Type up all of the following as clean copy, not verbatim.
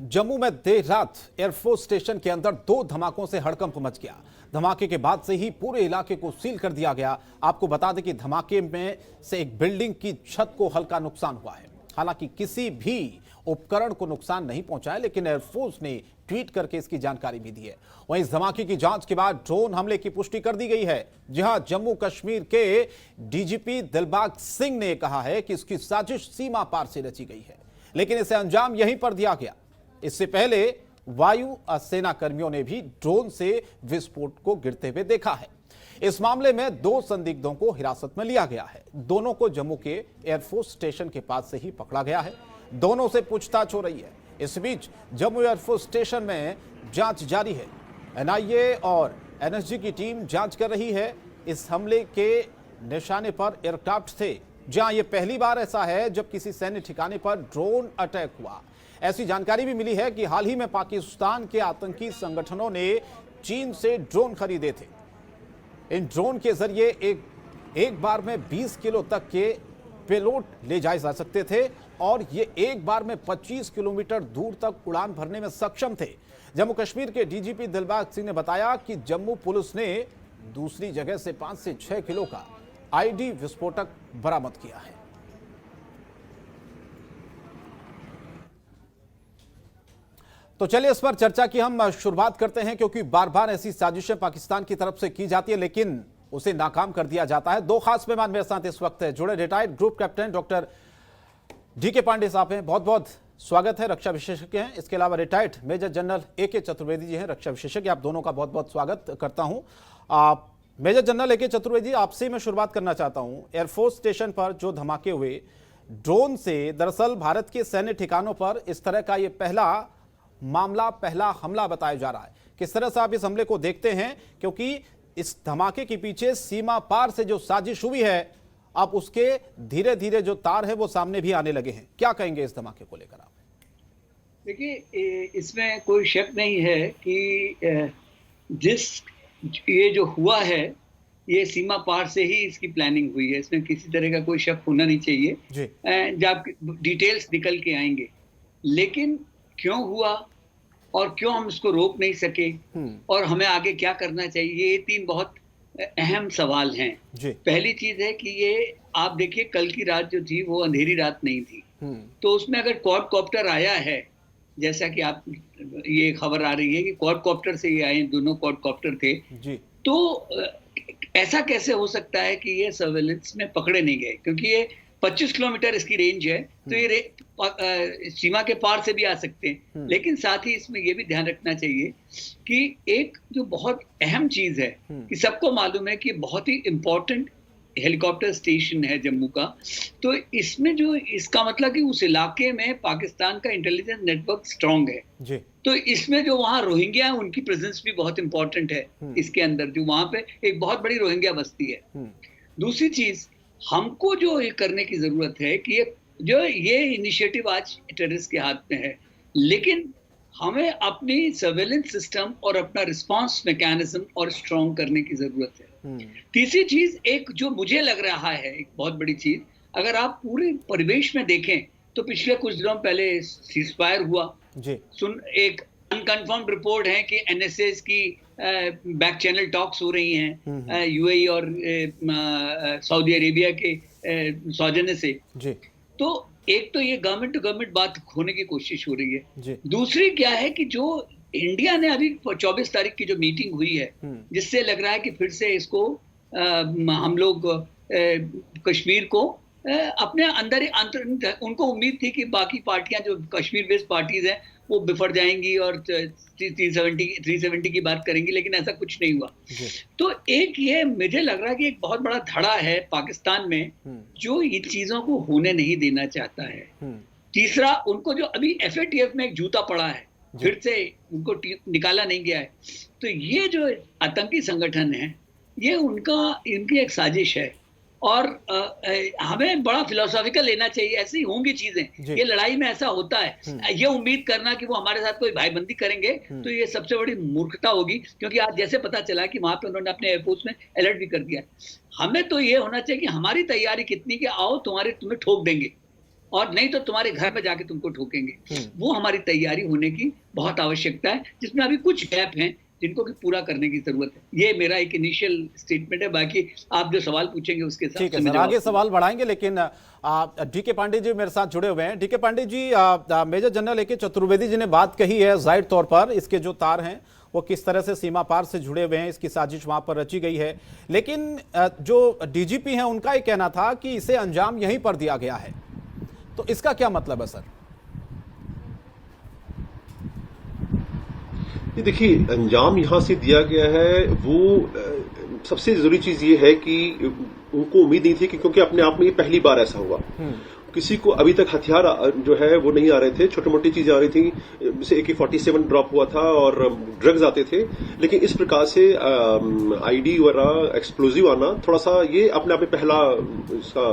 जम्मू में देर रात air force station के अंदर दो धमाकों से हड़कंप मच गया। धमाके के बाद से ही पूरे इलाके को सील कर दिया गया। आपको बता दें कि धमाके में से एक बिल्डिंग की छत को हल्का नुकसान हुआ है। हालांकि किसी भी उपकरण को नुकसान नहीं पहुंचा है, लेकिन एयरफोर्स ने ट्वीट करके इसकी जानकारी भी दी है। वहीं इस धमाके की जांच के बाद ड्रोन हमले की पुष्टि कर दी गई है। जी हां, जम्मू कश्मीर के डीजीपी दिलबाग सिंह ने कहा है कि इसकी साजिश सीमा पार से रची गई है, लेकिन इसे अंजाम यहीं पर दिया गया। इससे पहले वायु सेना कर्मियों ने भी ड्रोन से विस्फोट को गिरते हुए देखा है। इस मामले में दो संदिग्धों को हिरासत में लिया गया है। दोनों को जम्मू के एयरफोर्स स्टेशन के पास से ही पकड़ा गया है। दोनों से पूछताछ हो रही है। इस बीच जम्मू एयरफोर्स स्टेशन में जांच जारी है। एनआईए और एनएसजी की टीम जांच कर रही है। इस हमले के निशाने पर एयरक्राफ्ट थे। जहां यह पहली बार ऐसा है जब किसी सैन्य ठिकाने पर ड्रोन अटैक हुआ। ऐसी जानकारी भी मिली है कि हाल ही में पाकिस्तान के आतंकी संगठनों ने चीन से ड्रोन खरीदे थे। इन ड्रोन के जरिए एक बार में 20 किलो तक के पेलोड ले जाए जा सकते थे और ये एक बार में 25 किलोमीटर दूर तक उड़ान भरने में सक्षम थे। जम्मू कश्मीर के डीजीपी दिलबाग सिंह ने बताया कि जम्मू पुलिस ने दूसरी जगह से 5 से 6 किलो का आईडी विस्फोटक बरामद किया है। तो चलिए इस पर चर्चा की हम शुरुआत करते हैं, क्योंकि बार बार ऐसी साजिशें पाकिस्तान की तरफ से की जाती है, लेकिन उसे नाकाम कर दिया जाता है। दो खास मेहमान मेरे साथ इस वक्त जुड़े। Retired group captain doctor DK Pandey साहब हैं, बहुत बहुत स्वागत है, रक्षा विशेषज्ञ हैं। इसके अलावा रिटायर्ड मेजर जनरल एके चतुर्वेदी जी हैं, रक्षा विशेषज्ञ। आप दोनों का बहुत बहुत स्वागत करता हूं। मेजर जनरल एके चतुर्वेदी, आपसे मैं शुरुआत करना चाहता हूं। एयरफोर्स स्टेशन पर जो धमाके हुए ड्रोन से, दरअसल भारत के सैन्य ठिकानों पर इस तरह का यह पहला मामला, पहला हमला बताया जा रहा है। किस तरह से आप इस हमले को देखते हैं, क्योंकि इस धमाके के पीछे सीमा पार से जो साजिश हुई है, अब उसके धीरे धीरे जो तार है वो सामने भी आने लगे हैं। क्या कहेंगे इस धमाके को लेकर आप? देखिए, इसमें कोई शक नहीं है कि ये जो हुआ है, ये सीमा पार से ही इसकी प्लानिंग हुई है। इसमें किसी तरह का कोई शक होना नहीं चाहिए। जब डिटेल्स निकल के आएंगे, लेकिन क्यों हुआ और क्यों हम इसको रोक नहीं सके और हमें आगे क्या करना चाहिए, ये तीन बहुत अहम सवाल हैं। पहली चीज है कि ये आप देखिए, कल की रात जो थी वो अंधेरी रात नहीं थी। तो उसमें अगर क्वाडकॉप्टर आया है, जैसा कि आप ये खबर आ रही है कि क्वाडकॉप्टर से ये आए, दोनों क्वाडकॉप्टर थे, तो ऐसा कैसे हो सकता है कि ये सर्वेलेंस में पकड़े नहीं गए? क्योंकि ये 25 किलोमीटर इसकी रेंज है, तो ये सीमा के पार से भी आ सकते हैं। लेकिन साथ ही इसमें ये भी ध्यान रखना चाहिए कि एक जो बहुत अहम चीज है कि सबको मालूम है कि बहुत ही इंपॉर्टेंट हेलीकॉप्टर स्टेशन है जम्मू का। तो इसमें जो इसका मतलब कि उस इलाके में पाकिस्तान का इंटेलिजेंस नेटवर्क स्ट्रांग है। तो इसमें जो वहाँ रोहिंग्या है, उनकी प्रेजेंस भी बहुत इंपॉर्टेंट है। इसके अंदर जो वहाँ पे एक बहुत बड़ी रोहिंग्या बस्ती है। दूसरी चीज, हमको जो ये करने की जरूरत है कि ये इनिशिएटिव आज टेररिस्ट के हाथ में है, लेकिन हमें अपनी सर्वेलेंस सिस्टम और अपना रिस्पांस मैकेनिज्म और स्ट्रॉन्ग करने की जरूरत है। तीसरी चीज, एक जो मुझे लग रहा है एक बहुत बड़ी चीज, अगर आप पूरे परिवेश में देखें तो पिछले कुछ दिनों पहले सीजफायर हुआ। एक अनकन्फर्म्ड रिपोर्ट है कि एनएसएस की बैक चैनल टॉक्स हो रही हैं यूएई और सऊदी अरेबिया के सौजन्य से। तो एक तो ये गवर्नमेंट टू गवर्नमेंट बात होने की कोशिश हो रही है। दूसरी क्या है कि जो इंडिया ने अभी 24 तारीख की जो मीटिंग हुई है, जिससे लग रहा है कि फिर से इसको हम लोग कश्मीर को अपने अंदर उनको उम्मीद थी कि बाकी पार्टियां जो कश्मीर बेस्ड पार्टीज हैं वो बिफर जाएंगी और 370 की बात करेंगी, लेकिन ऐसा कुछ नहीं हुआ। तो एक ये मुझे लग रहा है कि एक बहुत बड़ा धड़ा है पाकिस्तान में जो इन चीजों को होने नहीं देना चाहता है। तीसरा, उनको जो अभी एफएटीएफ में एक जूता पड़ा है, फिर से उनको निकाला नहीं गया है। तो ये जो आतंकी संगठन है, ये इनकी एक साजिश है और हमें बड़ा फिलोसॉफिकल लेना चाहिए। ऐसी होंगी चीजें, ये लड़ाई में ऐसा होता है। ये उम्मीद करना कि वो हमारे साथ कोई भाईबंदी करेंगे तो ये सबसे बड़ी मूर्खता होगी, क्योंकि आज जैसे पता चला कि वहां पे उन्होंने अपने एयरफोर्स में अलर्ट भी कर दिया। हमें तो ये होना चाहिए कि हमारी तैयारी कितनी कि आओ तुम्हें ठोक देंगे। और नहीं तो तुम्हारे घर में जाके तुमको ठोकेंगे। वो हमारी तैयारी होने की बहुत आवश्यकता है, जिसमें अभी कुछ गैप हैं जिनको कि पूरा करने की जरूरत है। ये मेरा एक इनिशियल स्टेटमेंट है, बाकी आप जो सवाल पूछेंगे उसके हिसाब ठीक से है मैं सर, जवाब आगे सवाल बढ़ाएंगे, लेकिन डीके पांडे जी मेरे साथ जुड़े हुए हैं। DK Pandey ji, major general A K Chaturvedi जी ने बात कही है, जाहिर तौर पर इसके जो तार हैं वो किस तरह से सीमा पार से जुड़े हुए हैं, इसकी साजिश वहां पर रची गई है। लेकिन जो डीजीपी हैं उनका ये कहना था कि इसे अंजाम यहीं पर दिया गया है, तो इसका क्या मतलब है सर? ये देखिए, अंजाम यहां से दिया गया है, वो सबसे जरूरी चीज ये है कि उनको उम्मीद नहीं थी कि, क्योंकि अपने आप में ये पहली बार ऐसा हुआ। किसी को अभी तक हथियार जो है वो नहीं आ रहे थे, छोटी मोटी चीजें आ रही थी, जैसे AK-47 ड्रॉप हुआ था और ड्रग्स आते थे, लेकिन इस प्रकार से आईडी वगैरह एक्सप्लोजिव आना थोड़ा सा ये अपने आप में पहला इसका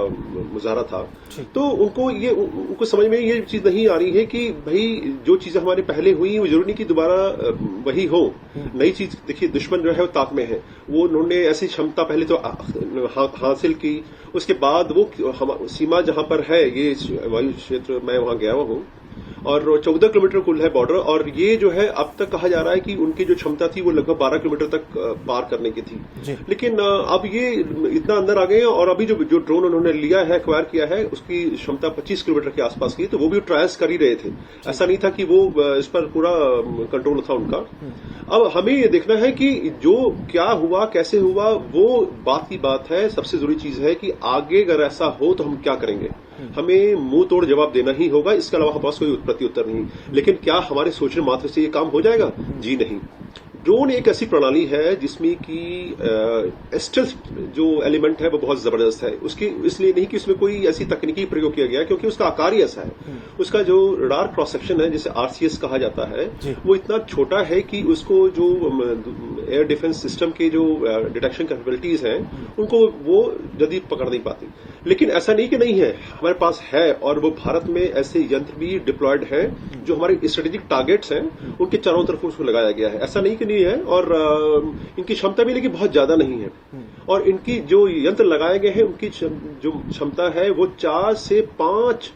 मुजाहरा था। तो उनको समझ में ये चीज नहीं आ रही है कि भाई जो चीजें हमारे पहले हुई वो जरूरी नहीं कि दोबारा वही हो। नई चीज देखिए, दुश्मन जो है वो ताक में है, वो उन्होंने ऐसी क्षमता पहले तो हासिल की, उसके बाद वो सीमा जहां पर है, ये वायु क्षेत्र मैं वहां गया हुआ हूं, और 14 किलोमीटर कुल है बॉर्डर, और ये जो है अब तक कहा जा रहा है कि उनकी जो क्षमता थी वो लगभग 12 किलोमीटर तक पार करने की थी, लेकिन अब ये इतना अंदर आ गए हैं। और अभी जो ड्रोन उन्होंने लिया है, एक्वायर किया है, उसकी क्षमता 25 किलोमीटर के आसपास की, तो वो भी ट्रायल्स कर ही रहे थे, ऐसा नहीं था कि वो इस पर पूरा कंट्रोल था उनका। अब हमें ये देखना है कि जो क्या हुआ, कैसे हुआ, वो बात की बात है। सबसे जरूरी चीज है कि आगे अगर ऐसा हो तो हम क्या करेंगे, हमें मुंह तोड़ जवाब देना ही होगा, इसके अलावा हमारे पास कोई प्रत्युत्तर नहीं। लेकिन क्या हमारे सोचने मात्र से ये काम हो जाएगा? जी नहीं। ड्रोन एक ऐसी प्रणाली है जिसमें कि स्टेल्थ जो एलिमेंट है वो बहुत जबरदस्त है। उसकी इसलिए नहीं कि उसमें कोई ऐसी तकनीकी प्रयोग किया गया है, क्योंकि उसका आकार ही ऐसा है। उसका जो रडार क्रॉस सेक्शन है, जिसे RCS कहा जाता है, वो इतना छोटा है कि उसको जो एयर डिफेंस सिस्टम के जो डिटेक्शन कैपेबिलिटीज हैं उनको वो जल्दी पकड़ नहीं पाती। लेकिन ऐसा नहीं कि नहीं है, हमारे पास है, और वो भारत में ऐसे यंत्र भी डिप्लॉयड है जो हमारे स्ट्रेटेजिक टारगेट्स हैं उनके चारों तरफ उसको लगाया गया है। ऐसा नहीं कि नहीं है, और इनकी क्षमता भी लेकिन बहुत ज्यादा नहीं है, और इनकी जो यंत्र लगाए गए हैं उनकी जो क्षमता है वो 4 से 5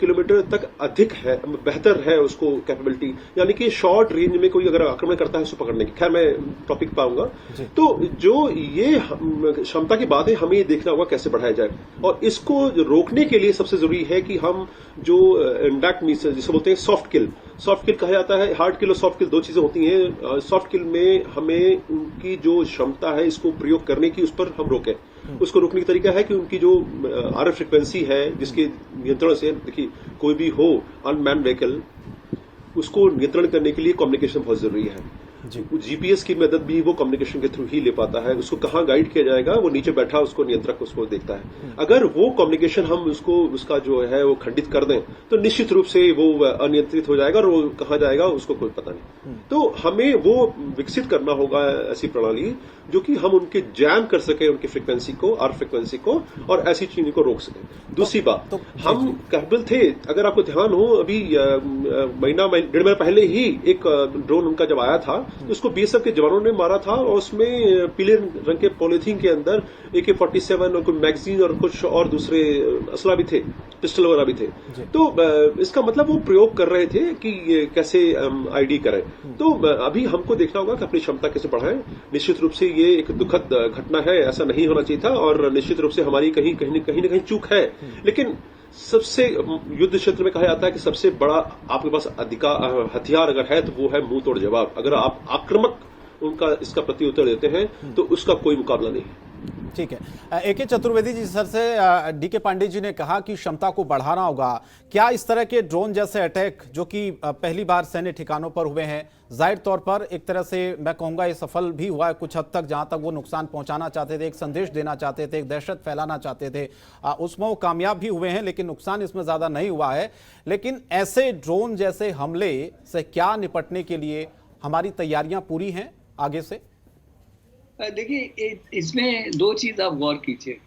किलोमीटर तक अधिक है, बेहतर है उसको कैपेबिलिटी, यानी कि शॉर्ट रेंज में कोई अगर आक्रमण करता है उसको पकड़ने की। खैर मैं टॉपिक पे आऊंगा। तो जो ये क्षमता की बात है, हमें ये देखना होगा कैसे बढ़ाया जाए, और इसको रोकने के लिए सबसे जरूरी है कि हम जो इंडक्ट मीन्स जिसे बोलते हैं सॉफ्ट किल कहा जाता है। हार्ड किल और सॉफ्ट किल दो चीजें होती हैं। सॉफ्ट किल में हमें उनकी जो क्षमता है इसको प्रयोग करने की, उस पर हम रोकें। उसको रोकने का तरीका है कि उनकी जो RF फ्रिक्वेंसी है जिसके नियंत्रण से, देखिए कोई भी हो अनमैन व्हीकल, उसको नियंत्रण करने के लिए कम्युनिकेशन बहुत जरूरी है। GPS की मदद भी वो कम्युनिकेशन के थ्रू ही ले पाता है। उसको कहाँ गाइड किया जाएगा, वो नीचे बैठा उसको नियंत्रक उसको देखता है। अगर वो कम्युनिकेशन हम उसका जो है वो खंडित कर दें तो निश्चित रूप से वो अनियंत्रित हो जाएगा और वो कहाँ जाएगा उसको कोई पता नहीं। तो हमें वो विकसित करना होगा ऐसी प्रणाली जो कि हम उनके जैम कर सके, उनकी फ्रिक्वेंसी को, RF फ्रिक्वेंसी को, और ऐसी चीजों को रोक सके। दूसरी बात, हम कैपेबल थे, अगर आपको ध्यान हो, अभी महीना 1.5 महीना पहले ही एक ड्रोन उनका जब आया था तो उसको BSF के जवानों ने मारा था, और उसमें पीले रंग के पॉलीथीन के अंदर AK-47 और कुछ मैगजीन और कुछ और दूसरे असला भी थे, पिस्टल वगैरह भी थे। तो इसका मतलब वो प्रयोग कर रहे थे कि कैसे ID करें। तो अभी हमको देखना होगा कि अपनी क्षमता कैसे बढ़ाएं। निश्चित रूप से ये एक दुखद घटना है, ऐसा नहीं होना चाहिए था, और निश्चित रूप से हमारी कहीं न कहीं चूक है। लेकिन सबसे युद्ध क्षेत्र में कहा जाता है कि सबसे बड़ा आपके पास हथियार अगर है तो वो है मुंह तोड़ जवाब। अगर आप आक्रामक उनका इसका प्रत्युत्तर देते हैं तो उसका कोई मुकाबला नहीं है। ठीक है, AK चतुर्वेदी जी सर से DK पांडे जी ने कहा कि क्षमता को बढ़ाना होगा। क्या इस तरह के ड्रोन जैसे अटैक जो कि पहली बार सैन्य ठिकानों पर हुए हैं, जाहिर तौर पर एक तरह से मैं कहूंगा ये सफल भी हुआ है कुछ हद तक, जहां तक वो नुकसान पहुंचाना चाहते थे, एक संदेश देना चाहते थे, एक दहशत फैलाना चाहते थे, उसमें वो कामयाब भी हुए हैं, लेकिन नुकसान इसमें ज्यादा नहीं हुआ है। लेकिन ऐसे ड्रोन जैसे हमले से क्या निपटने के लिए हमारी तैयारियां पूरी हैं आगे से? देखिए, इसमें 2 चीज आप गौर कीजिए।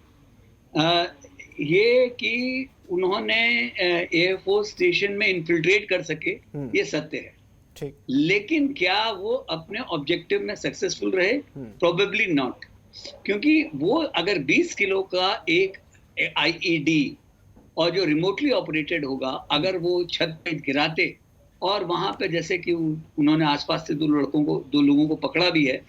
ये कि उन्होंने एयरफोर्स स्टेशन में इन्फिल्ट्रेट कर सके, ये सत्य है। ठीक। लेकिन क्या वो अपने ऑब्जेक्टिव में सक्सेसफुल रहे? प्रोबेबली नॉट, क्योंकि वो अगर 20 किलो का एक IED और जो रिमोटली ऑपरेटेड होगा, अगर वो छत पे गिराते और वहां पे जैसे कि उन्होंने आसपास से दो लोगों को पकड़ा भी है,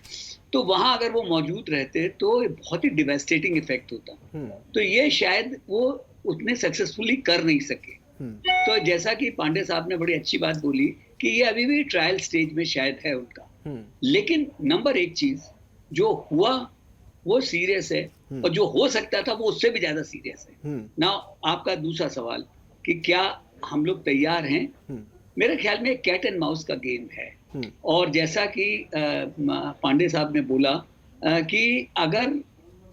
तो वहां अगर वो मौजूद रहते तो बहुत ही डिवेस्टेटिंग इफेक्ट होता। तो ये शायद वो उतने सक्सेसफुली कर नहीं सके। तो जैसा कि पांडे साहब ने बड़ी अच्छी बात बोली कि ये अभी भी ट्रायल स्टेज में शायद है उनका, लेकिन नंबर एक चीज, जो हुआ वो सीरियस है और जो हो सकता था वो उससे भी ज्यादा सीरियस है ना। आपका दूसरा सवाल कि क्या हम लोग तैयार हैं, मेरे ख्याल में कैट एंड माउस का गेम है। और जैसा कि पांडे साहब ने बोला कि अगर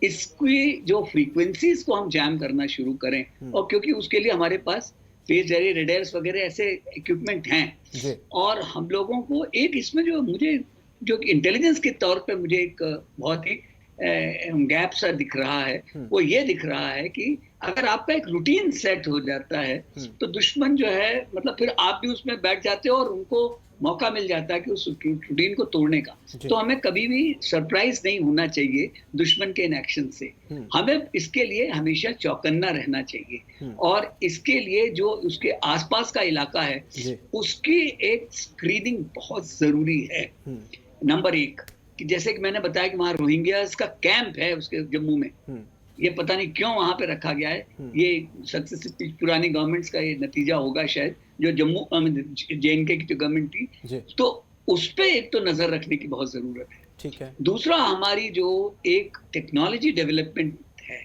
इसकी जो फ्रीक्वेंसीज को हम जैम करना शुरू करें, और क्योंकि उसके लिए हमारे पास फेस एरिया रेडार्स वगैरह ऐसे इक्विपमेंट हैं, और हम लोगों को एक इसमें जो इंटेलिजेंस के तौर पे मुझे एक बहुत ही गैप सा दिख रहा है, वो ये दिख रहा है कि अगर आपका एक रूटीन सेट हो जाता है तो दुश्मन जो है, मतलब फिर आप भी उसमें बैठ जाते हो और उनको मौका मिल जाता है कि उस रूटीन को तोड़ने का। तो हमें कभी भी सरप्राइज नहीं होना चाहिए दुश्मन के इन एक्शन से। हमें इसके लिए हमेशा चौकन्ना रहना चाहिए, और इसके लिए जो उसके आसपास का इलाका है उसकी एक स्क्रीनिंग बहुत जरूरी है। नंबर एक कि जैसे कि मैंने बताया कि वहां रोहिंग्यास का कैंप है उसके जम्मू में, ये पता नहीं क्यों वहां पे रखा गया है। ये सक्सेसिव पुरानी गवर्नमेंट्स का ये नतीजा होगा शायद, जो जम्मू JNK की जो गवर्नमेंट थी, तो उस पे एक तो नजर रखने की बहुत जरूरत है। ठीक है। दूसरा, हमारी जो एक टेक्नोलॉजी डेवलपमेंट है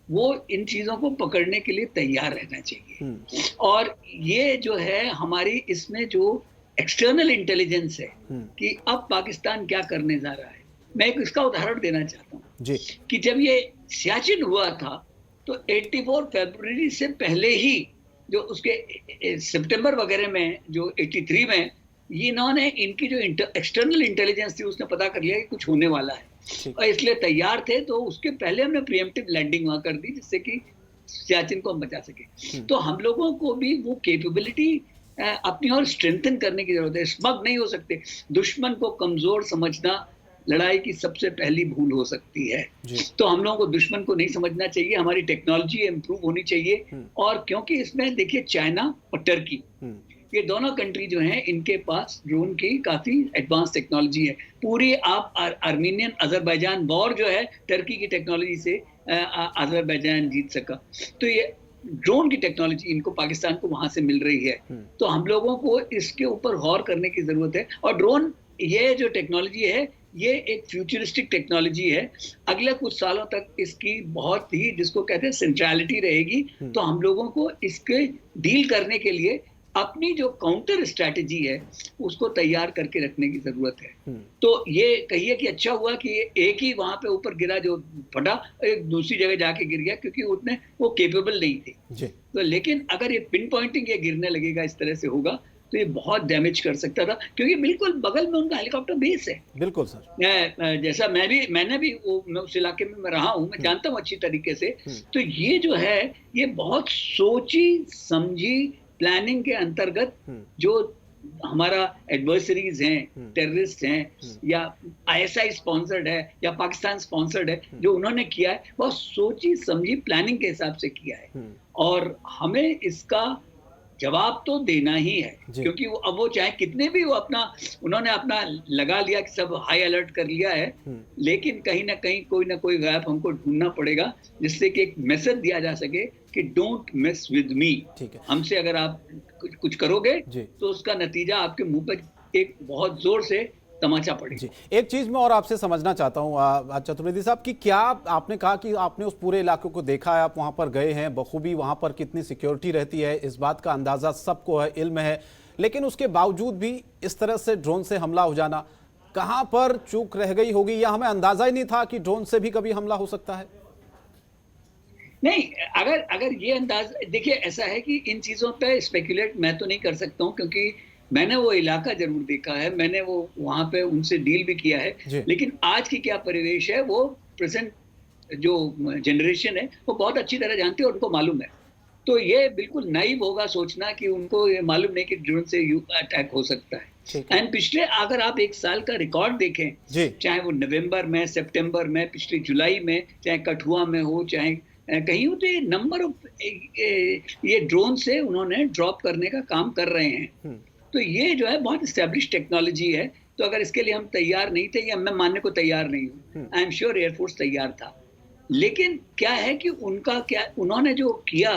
वो इन चीजों को पकड़ने के लिए तैयार रहना चाहिए। और ये जो है हमारी इसमें जो एक्सटर्नल इंटेलिजेंस है कि अब पाकिस्तान क्या करने जा रहा है, मैं एक इसका उदाहरण देना चाहता हूँ कि जब ये सियाचिन हुआ था तो 84 फरवरी से पहले ही जो उसके सितंबर वगैरह में जो 83 में ये इन्होंने इनकी जो एक्सटर्नल इंटेलिजेंस थी उसने पता कर लिया कि कुछ होने वाला है, और इसलिए तैयार थे। तो उसके पहले हमने प्रीएम्प्टिव लैंडिंग वहां कर दी जिससे कि सियाचिन को हम बचा सके। तो हम लोगों को भी वो कैपेबिलिटी अपनी और स्ट्रेंथन करने की जरूरत है। स्मग नहीं हो सकते। दुश्मन को कमजोर समझना लड़ाई की सबसे पहली भूल हो सकती है। तो हम लोगों को दुश्मन को नहीं समझना चाहिए, हमारी टेक्नोलॉजी इंप्रूव होनी चाहिए। और क्योंकि इसमें देखिए चाइना और टर्की, ये दोनों कंट्री जो हैं इनके पास ड्रोन की काफी एडवांस टेक्नोलॉजी है। पूरी आप आर्मीनियन अजरबैजान वॉर जो है टर्की की टेक्नोलॉजी से अजरबैजान जीत सका। तो ये ड्रोन की टेक्नोलॉजी इनको पाकिस्तान को वहां से मिल रही है। तो हम लोगों को इसके ऊपर गौर करने की जरूरत है। और ड्रोन ये जो टेक्नोलॉजी है ये एक फ्यूचरिस्टिक टेक्नोलॉजी है। अगले कुछ सालों तक इसकी बहुत ही जिसको कहते हैं सेंट्रलिटी रहेगी। तो हम लोगों को इसके डील करने के लिए अपनी जो काउंटर स्ट्रैटेजी है उसको तैयार करके रखने की जरूरत है। तो ये कहिए कि अच्छा हुआ कि एक ही वहां पे ऊपर गिरा जो फटा, एक दूसरी जगह जाके गिर गया क्योंकि उतने वो केपेबल नहीं थे। तो लेकिन अगर ये पिन पॉइंटिंग ये गिरने लगेगा, इस तरह से होगा तो ये बहुत डैमेज कर सकता था, क्योंकि बिल्कुल बगल में उनका हेलीकॉप्टर बेस है। बिल्कुल सर। जैसा मैंने भी मैं उस इलाके में मैं रहा हूँ, मैं जानता हूँ अच्छी तरीके से। तो ये जो है ये बहुत सोची समझी प्लानिंग के अंतर्गत जो हमारा एडवर्सरीज हैं, टेररिस्ट हैं, या ISI स्पॉन्सर्ड है या पाकिस्तान स्पॉन्सर्ड है, जो उन्होंने किया है बहुत सोची समझी प्लानिंग के हिसाब से किया है। और हमें इसका जवाब तो देना ही है, क्योंकि अब वो चाहे कितने भी उन्होंने अपना लगा लिया कि सब हाई अलर्ट कर लिया है, लेकिन कहीं ना कहीं कोई ना कोई गैप हमको ढूंढना पड़ेगा जिससे कि एक मैसेज दिया जा सके कि डोंट मिस विद मी। हमसे अगर आप कुछ करोगे तो उसका नतीजा आपके मुंह पर एक बहुत जोर से तमाचा पड़ेगा। एक चीज मैं और आपसे समझना चाहता हूँ चतुर्वेदी साहब कि क्या आपने कहा कि आपने उस पूरे इलाके को देखा है, आप वहां पर गए हैं बखूबी, वहां पर कितनी सिक्योरिटी रहती है इस बात का अंदाजा सबको है, इल्म है, लेकिन उसके बावजूद भी इस तरह से ड्रोन से हमला हो जाना, कहां पर चूक रह गई होगी, या हमें अंदाजा ही नहीं था कि ड्रोन से भी कभी हमला हो सकता है? नहीं, अगर ये अंदाज देखिए, ऐसा है कि इन चीजों पे स्पेकुलेट मैं तो नहीं कर सकता हूँ, क्योंकि मैंने वो इलाका जरूर देखा है, मैंने वो वहां पे उनसे डील भी किया है। लेकिन आज की क्या परिवेश है वो प्रेजेंट जो जनरेशन है वो बहुत अच्छी तरह जानती है और उनको मालूम है। तो ये बिल्कुल नाइव होगा सोचना कि उनको ये मालूम नहीं कि ड्रोन से अटैक हो सकता है। एंड पिछले अगर आप एक साल का रिकॉर्ड देखें, चाहे वो नवंबर में, सितंबर में, पिछले जुलाई में, चाहे कठुआ में हो, चाहे कहीं तो ये नंबर ऑफ ये ड्रोन से उन्होंने ड्रॉप करने का काम कर रहे हैं। तो ये जो है बहुत स्टैब्लिश टेक्नोलॉजी है। तो अगर इसके लिए हम तैयार नहीं थे, या मैं मानने को तैयार नहीं हूँ, आई एम श्योर एयरफोर्स तैयार था। लेकिन क्या है कि उनका क्या उन्होंने जो किया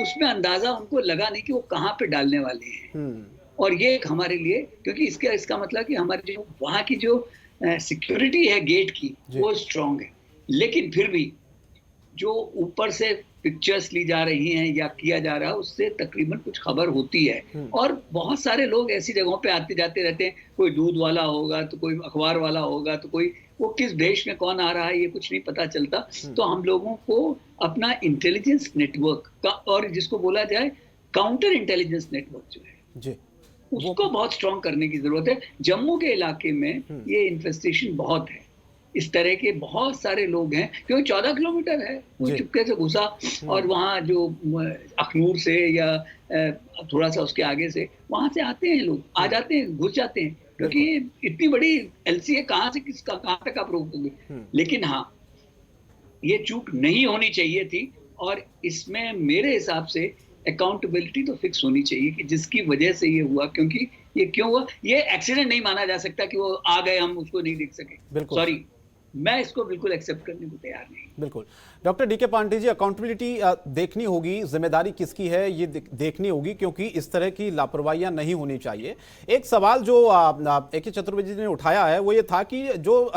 उसमें अंदाजा उनको लगा नहीं कि वो कहाँ पे डालने वाले हैं। और ये एक हमारे लिए, क्योंकि इसका मतलब कि हमारे जो वहाँ की जो सिक्योरिटी है गेट की वो स्ट्रांग है, लेकिन फिर भी जो ऊपर से पिक्चर्स ली जा रही हैं या किया जा रहा है उससे तकरीबन कुछ खबर होती है। और बहुत सारे लोग ऐसी जगहों पे आते जाते रहते हैं, कोई दूध वाला होगा तो कोई अखबार वाला होगा तो कोई, वो किस देश में कौन आ रहा है ये कुछ नहीं पता चलता। तो हम लोगों को अपना इंटेलिजेंस नेटवर्क का, और जिसको बोला जाए काउंटर इंटेलिजेंस नेटवर्क जो है जी, उसको बहुत स्ट्रॉन्ग करने की जरूरत है। जम्मू के इलाके में ये इन्फेस्टेशन बहुत है, इस तरह के बहुत सारे लोग हैं, क्योंकि 14 किलोमीटर है, वो चुपके से घुसा। और वहाँ जो अखनूर से या थोड़ा सा उसके आगे से वहां से आते हैं लोग, आ जाते हैं, घुस जाते हैं, क्योंकि इतनी बड़ी एलसीए कहाँ से कहाँ तक आप रोकोगे। लेकिन हाँ, ये चूक नहीं होनी चाहिए थी, और इसमें मेरे हिसाब से अकाउंटेबिलिटी तो फिक्स होनी चाहिए कि जिसकी वजह से ये हुआ, क्योंकि ये क्यों हुआ, ये एक्सीडेंट नहीं माना जा सकता कि वो आ गए हम उसको नहीं देख सके। सॉरी, मैं इसको बिल्कुल एक्सेप्ट करने को तैयार नहीं। बिल्कुल। डॉक्टर डीके पांडे जी, अकाउंटेबिलिटी देखनी होगी, जिम्मेदारी किसकी है ये देखनी होगी, क्योंकि इस तरह की लापरवाहियां नहीं होनी चाहिए। एक सवाल जो AK चतुर्वेदी जी ने उठाया है वो ये था कि जो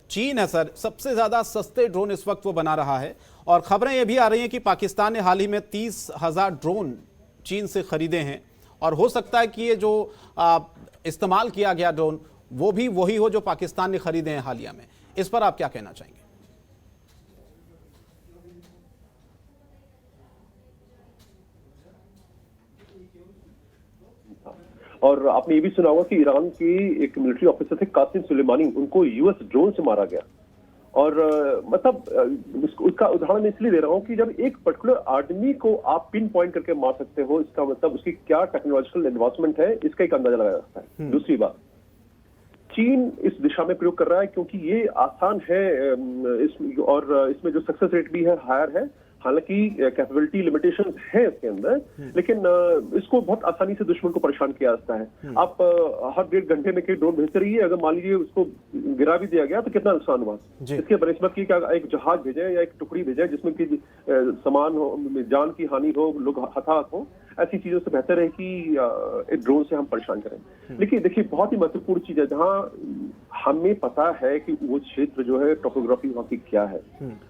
चीन है सर, सबसे ज्यादा सस्ते ड्रोन इस वक्त वो बना रहा है, और खबरें ये भी आ रही हैं कि पाकिस्तान ने हाल ही में 30,000 ड्रोन चीन से खरीदे हैं, और हो सकता है कि ये जो इस्तेमाल किया गया ड्रोन वो भी वही हो जो पाकिस्तान ने खरीदे हैं हालिया में। इस पर आप क्या कहना चाहेंगे? और आपने ये भी सुना होगा कि ईरान की एक मिलिट्री ऑफिसर थे कासिम सुलेमानी, उनको यूएस ड्रोन से मारा गया। और मतलब उसका उदाहरण मैं इसलिए दे रहा हूं कि जब एक पर्टिकुलर आदमी को आप पिन पॉइंट करके मार सकते हो, इसका मतलब उसकी क्या टेक्नोलॉजिकल एडवांसमेंट है, इसका एक अंदाजा लगाया जाता है। दूसरी बात, चीन इस दिशा में प्रयोग कर रहा है क्योंकि ये आसान है, और इसमें जो सक्सेस रेट भी है हायर है। हालांकि कैपेबिलिटी लिमिटेशंस है इसके अंदर, लेकिन इसको बहुत आसानी से दुश्मन को परेशान किया जाता है। आप हर 1.5 घंटे में कई ड्रोन भेजते रहिए, अगर मान लीजिए उसको गिरा भी दिया गया तो कितना नुकसान हुआ। इसके बनस्बत की एक जहाज भेजे या एक टुकड़ी भेजे जिसमें कि सामान हो, जान की हानि हो, लोग हताहत हो, ऐसी चीजों से बेहतर है कि एक ड्रोन से हम परेशान करें। लेकिन देखिए, बहुत ही महत्वपूर्ण चीज है, जहां हमें पता है कि वो क्षेत्र जो है टोपोग्राफी वहां की क्या है,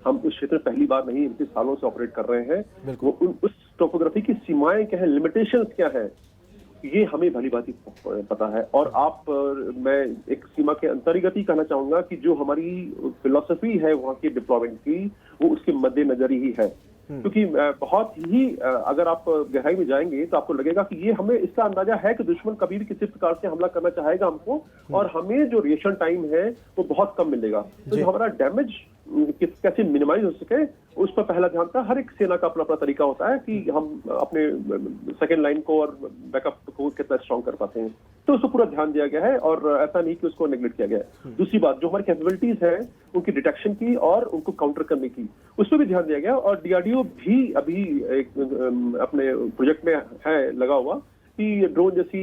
हम उस क्षेत्र में पहली बार नहीं, इतने सालों से ऑपरेट कर रहे हैं, वो उस टोपोग्राफी की सीमाएं क्या है, लिमिटेशंस क्या है, ये हमें भली भांति पता है। और मैं एक सीमा के अंतर्गत ही कहना चाहूंगा कि जो हमारी फिलॉसफी है वहां की डिप्लॉयमेंट की, वो उसके मद्देनजर ही है। क्योंकि बहुत ही अगर आप गहराई में जाएंगे तो आपको लगेगा कि ये हमें इसका अंदाजा है कि दुश्मन कभी भी किसी प्रकार से हमला करना चाहेगा हमको, और हमें जो रिएक्शन टाइम है वो बहुत कम मिलेगा। तो जो हमारा डैमेज कैसे मिनिमाइज हो सके, उस पर पहला ध्यान था। हर एक सेना का अपना अपना तरीका होता है कि हम अपने सेकेंड लाइन को और बैकअप को कितना स्ट्रॉन्ग कर पाते हैं, तो उसको पूरा ध्यान दिया गया है, और ऐसा नहीं कि उसको नेग्लेक्ट किया गया है। दूसरी बात, जो हमारी कैपेबिलिटीज है उनकी डिटेक्शन की और उनको काउंटर करने की, उस पर भी ध्यान दिया गया। और DRDO भी अभी एक अपने प्रोजेक्ट में है लगा हुआ कि ड्रोन जैसी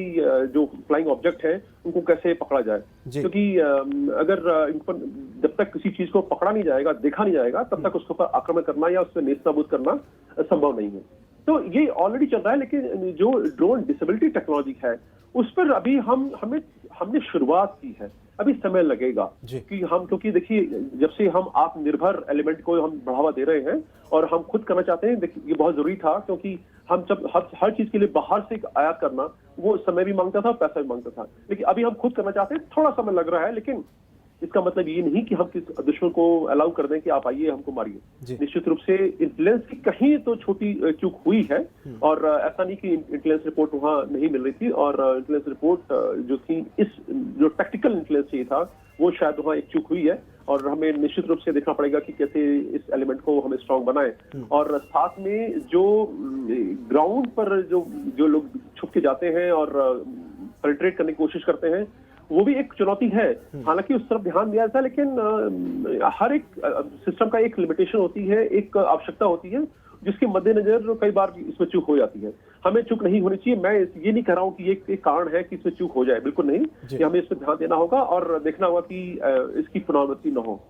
जो फ्लाइंग ऑब्जेक्ट है उनको कैसे पकड़ा जाए, क्योंकि अगर इन पर जब तक किसी चीज को पकड़ा नहीं जाएगा, देखा नहीं जाएगा, तब तक उसके ऊपर आक्रमण करना या उससे नेस्तनाबूद करना संभव नहीं है। तो ये ऑलरेडी चल रहा है। लेकिन जो ड्रोन डिसेबिलिटी टेक्नोलॉजी है उस पर अभी हमने शुरुआत की है, अभी समय लगेगा कि हम, क्योंकि देखिए जब से हम आत्मनिर्भर एलिमेंट को हम बढ़ावा दे रहे हैं और हम खुद करना चाहते हैं, देखिए ये बहुत जरूरी था, क्योंकि हम जब हर चीज के लिए बाहर से आयात करना वो समय भी मांगता था, पैसा भी मांगता था। लेकिन अभी हम खुद करना चाहते हैं, थोड़ा समय लग रहा है, लेकिन इसका मतलब ये नहीं कि हम किस दुश्मन को अलाउ कर दें कि आप आइए हमको मारिए। निश्चित रूप से इंटेलिजेंस की कहीं तो छोटी चूक हुई है, और ऐसा नहीं कि इंटेलिजेंस रिपोर्ट वहां नहीं मिल रही थी, और इंटेलिजेंस रिपोर्ट जो थी, इस जो टैक्टिकल इंटेलिजेंस चाहिए था वो शायद वहां एक चूक हुई है, और हमें निश्चित रूप से देखना पड़ेगा कि कैसे इस एलिमेंट को हमें स्ट्रांग बनाए। और साथ में जो ग्राउंड पर जो लोग छुप के जाते हैं और पेनिट्रेट करने की कोशिश करते हैं, वो भी एक चुनौती है। हालांकि उस तरफ ध्यान दिया जाता है, लेकिन हर एक सिस्टम का एक लिमिटेशन होती है, एक आवश्यकता होती है, जिसके मद्देनजर कई बार इसमें चूक हो जाती है। हमें चूक नहीं होनी चाहिए। मैं ये नहीं कह रहा हूँ कि ये एक कारण है कि इसमें चूक हो जाए, बिल्कुल नहीं। कि हमें इस पर ध्यान देना होगा और देखना होगा कि इसकी पुनरावृत्ति न हो।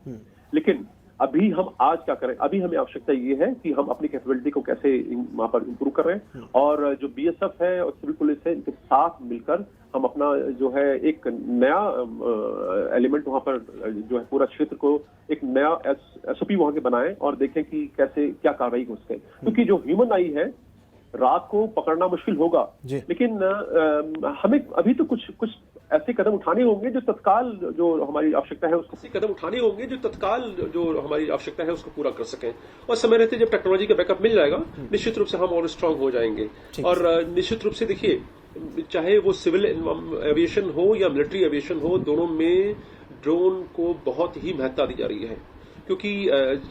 लेकिन अभी हम आज क्या करें? अभी हमें आवश्यकता ये है कि हम अपनी कैपेबिलिटी को कैसे वहां पर इंप्रूव कर रहे हैं, और जो बीएसएफ है और सिविल पुलिस है, इनके साथ मिलकर हम अपना जो है एक नया एलिमेंट वहां पर जो है पूरा क्षेत्र को एक नया एसओपी वहां के बनाएं और देखें कि कैसे क्या कार्रवाई हो सके। क्योंकि जो ह्यूमन आई है, रात को पकड़ना मुश्किल होगा, लेकिन हमें अभी तो कुछ ऐसे कदम उठाने होंगे जो तत्काल जो हमारी आवश्यकता है उसको पूरा कर सकें। और समय रहते जब टेक्नोलॉजी का बैकअप मिल जाएगा, निश्चित रूप से हम और स्ट्रांग हो जाएंगे। और निश्चित रूप से देखिए, चाहे वो सिविल एविएशन हो या मिलिट्री एविएशन हो, दोनों में ड्रोन को बहुत ही महत्ता दी जा रही है। क्योंकि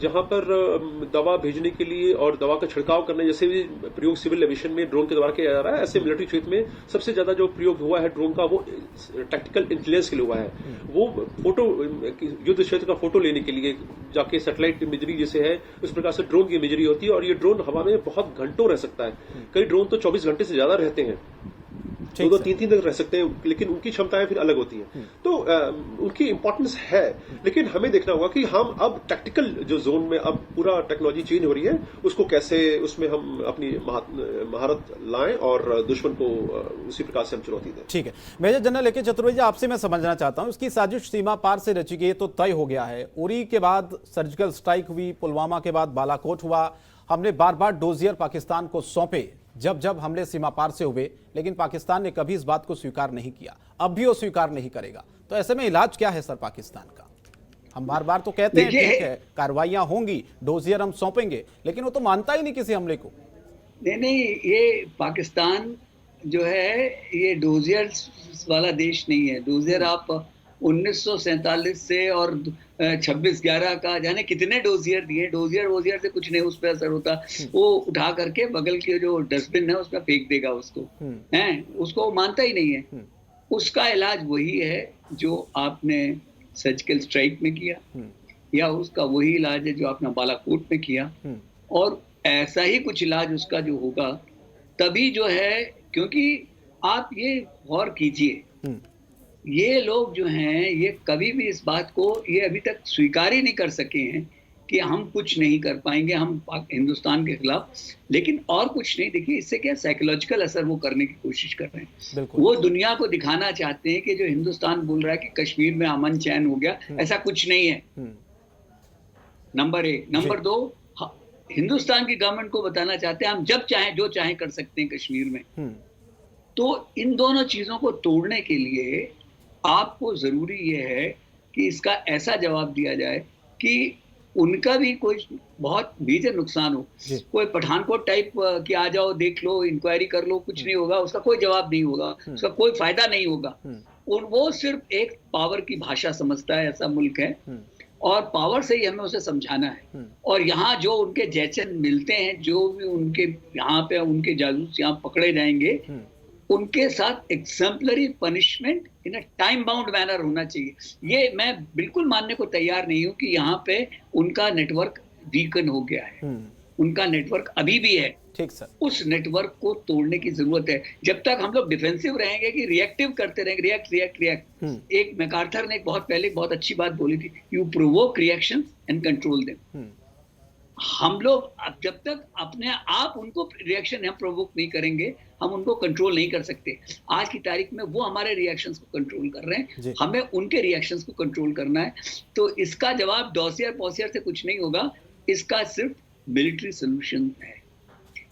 जहां पर दवा भेजने के लिए और दवा का छिड़काव करने जैसे भी प्रयोग सिविल एविएशन में ड्रोन के द्वारा किया जा रहा है, ऐसे मिलिट्री क्षेत्र में सबसे ज्यादा जो प्रयोग हुआ है ड्रोन का, वो टैक्टिकल इंटेलिजेंस के लिए हुआ है। वो फोटो, युद्ध क्षेत्र का फोटो लेने के लिए जाके सैटेलाइट इमेजरी जैसे है, उस प्रकार से ड्रोन की इमेजरी होती है। और ये ड्रोन हवा में बहुत घंटों रह सकता है। कई ड्रोन तो 24 घंटे से ज्यादा रहते हैं, 2-3 तक रह सकते हैं, लेकिन उनकी क्षमताएं फिर अलग होती हैं। तो उनकी इंपॉर्टेंस है, लेकिन हमें देखना होगा कि हम अब टैक्टिकल जो जोन में अब पूरा टेक्नोलॉजी चेंज हो रही है, उसको कैसे उसमें हम अपनी महारत लाएं और दुश्मन को उसी प्रकार से हम चुनौती दें। ठीक है, major general A K Chaturvedi, आपसे मैं समझना चाहता हूं, इसकी साजिश सीमा पार से रची गई तो तय हो गया है। उरी के बाद सर्जिकल स्ट्राइक हुई, पुलवामा के बाद बालाकोट हुआ, हमने बार बार डोजियर पाकिस्तान को सौंपे जब जब हमले सीमा पार से हुए, लेकिन पाकिस्तान ने कभी इस बात को स्वीकार नहीं किया, अब भी वो स्वीकार नहीं करेगा। तो ऐसे में इलाज क्या है सर पाकिस्तान का? हम बार बार तो कहते हैं ठीक है कार्रवाइयां होंगी, डोजियर हम सौंपेंगे, लेकिन वो तो मानता ही नहीं किसी हमले को। नहीं, ये पाकिस्तान जो है ये डोजियर वाला देश नहीं है। डोजियर आप 1947 से और 26/11 का जाने कितने डोजियर दिए। डोजियर से कुछ नहीं उस पर असर होता। वो उठा करके बगल के जो डस्टबिन है उसमें फेंक देगा उसको, हैं, उसको मानता ही नहीं है। उसका इलाज वही है जो आपने सर्जिकल स्ट्राइक में किया, या उसका वही इलाज है जो आपने बालाकोट में किया, और ऐसा ही कुछ इलाज उसका जो होगा तभी जो है। क्योंकि आप ये गौर कीजिए, ये लोग जो हैं ये कभी भी इस बात को ये अभी तक स्वीकार ही नहीं कर सके हैं कि हम कुछ नहीं कर पाएंगे हम हिंदुस्तान के खिलाफ। लेकिन और कुछ नहीं, देखिए इससे क्या साइकोलॉजिकल असर वो करने की कोशिश कर रहे हैं। वो दुनिया को दिखाना चाहते हैं कि जो हिंदुस्तान बोल रहा है कि कश्मीर में अमन चैन हो गया, ऐसा कुछ नहीं है। नंबर 1। नंबर 2, हिंदुस्तान की गवर्नमेंट को बताना चाहते हैं हम जब चाहें जो चाहें कर सकते हैं कश्मीर में। तो इन दोनों चीजों को तोड़ने के लिए आपको जरूरी ये है कि इसका ऐसा जवाब दिया जाए कि उनका भी कोई बहुत मेजर नुकसान हो। कोई पठानकोट टाइप कि आ जाओ देख लो, इंक्वायरी कर लो, कुछ नहीं होगा, उसका कोई जवाब नहीं होगा, उसका कोई फायदा नहीं होगा। और वो सिर्फ एक पावर की भाषा समझता है, ऐसा मुल्क है, और पावर से ही हमें उसे समझाना है। और यहाँ जो उनके जैचन मिलते हैं, जो भी उनके यहाँ पे उनके जासूस यहाँ पकड़े जाएंगे, उनके साथ exemplary punishment in a time bound manner होना चाहिए। ये मैं बिल्कुल मानने को तैयार नहीं हूं कि यहाँ पे उनका नेटवर्क वीकन हो गया है। उनका नेटवर्क अभी भी है। ठीक सर, उस नेटवर्क को तोड़ने की जरूरत है। जब तक हम लोग डिफेंसिव रहेंगे कि रिएक्टिव करते रहेंगे, रिएक्ट। एक मैकार्थर ने बहुत पहले बहुत अच्छी बात बोली थी, you provoke reactions and control them. हम लोग जब तक अपने आप उनको रिएक्शन हम प्रोवोक नहीं करेंगे, हम उनको कंट्रोल नहीं कर सकते। आज की तारीख में वो हमारे रिएक्शंस को कंट्रोल कर रहे हैं, हमें उनके रिएक्शंस को कंट्रोल करना है। तो इसका जवाब डॉसियर पॉसियर से कुछ नहीं होगा, इसका सिर्फ मिलिट्री सोल्यूशन है।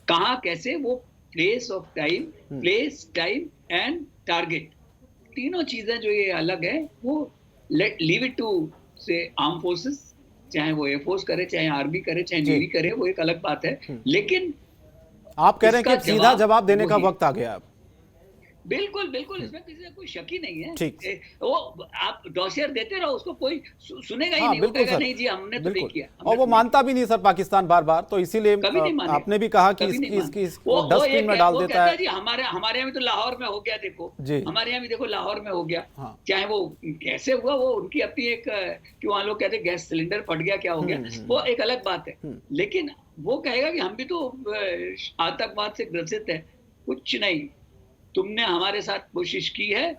कहाँ कैसे, वो place of time, place time and target, तीनों चीजें जो ये अलग है, वो लीव इट टू से आर्म फोर्सेस, चाहे वो एयरफोर्स करे, चाहे आर्मी करे, चाहे नेवी करे, वो एक अलग बात है। लेकिन आप कह रहे हैं कि सीधा जवाब देने का वक्त आ गया अब। बिल्कुल बिल्कुल, इसमें किसी का कोई शक ही नहीं है। ठीक। वो आप डॉसियर देते रहो, उसको कोई सुनेगा ही हाँ नहीं, वो बिल्कुल कहेगा सर, नहीं जी हमने तो नहीं बिल्कुल। किया, और हमने वो तो नहीं मानता भी नहीं सर पाकिस्तान बार बार, तो इसीलिए कभी नहीं मानेगा, आपने भी कहा कि कभी नहीं इसकी वो डस्टबिन में डाल वो देता कहता है। जी हमारे हमारे यहाँ भी तो लाहौर में हो गया, देखो जी। हमारे यहाँ भी देखो लाहौर में हो गया। हाँ। चाहे वो कैसे हुआ, वो उनकी अपनी एक कि वहाँ लोग कहते हैं गैस सिलेंडर फट गया, क्या हो गया, वो एक अलग बात है। लेकिन वो कहेगा कि हम भी तो आतंकवाद से ग्रसित है। कुछ नहीं, तुमने हमारे साथ कोशिश की है,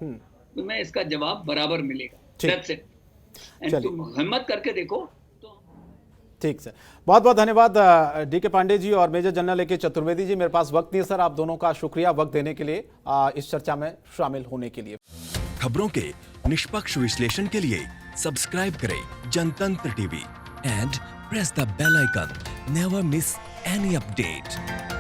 तुम्हें इसका जवाब बराबर मिलेगा। ठीक। That's it. And चलिए। तुम हिम्मत करके देखो तो। ठीक सर, बहुत बहुत धन्यवाद डी के पांडे जी और major general A K. Chaturvedi ji. मेरे पास वक्त नहीं है सर, आप दोनों का शुक्रिया वक्त देने के लिए, इस चर्चा में शामिल होने के लिए। खबरों के निष्पक्ष विश्लेषण के लिए सब्सक्राइब करें Jantantra TV and press the bell icon. Never miss any update.